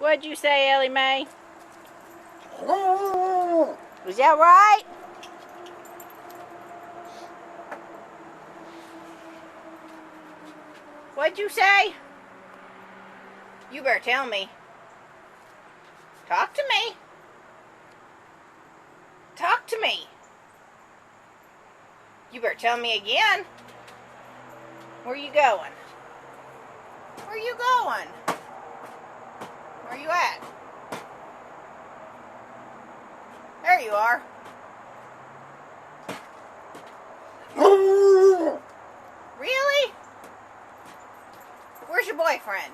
What'd you say, Ellie Mae? Was that right? What'd you say? You better tell me. Talk to me. Talk to me. You better tell me again. Where you going? Where you going? Where you at? There you are. Really? Where's your boyfriend?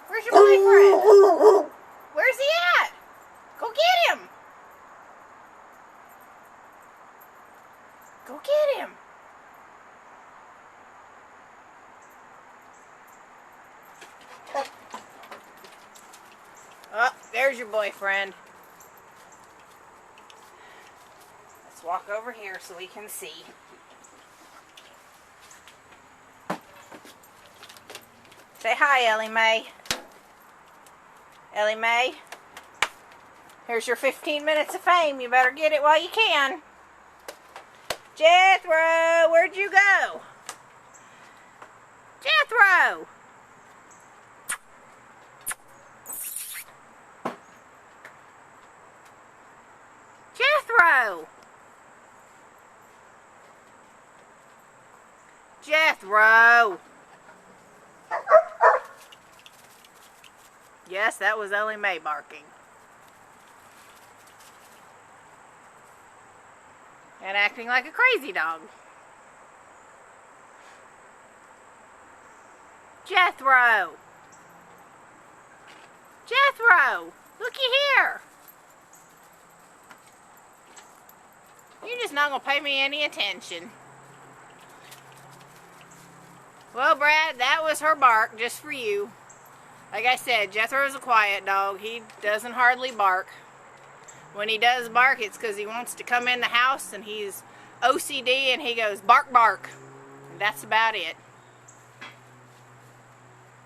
Where's your boyfriend? Where's he at? Go get him. Go get him. Oh, there's your boyfriend. Let's walk over here so we can see. Say hi, Ellie Mae. Ellie Mae, here's your 15 minutes of fame. You better get it while you can. Jethro, where'd you go? Jethro! Jethro! Jethro! Yes, that was Ellie Mae barking. And acting like a crazy dog. Jethro! Jethro! Looky here! You're just not going to pay me any attention. Well, Brad, that was her bark just for you. Like I said, Jethro's a quiet dog. He doesn't hardly bark. When he does bark, it's because he wants to come in the house and he's OCD and he goes bark, bark. And that's about it.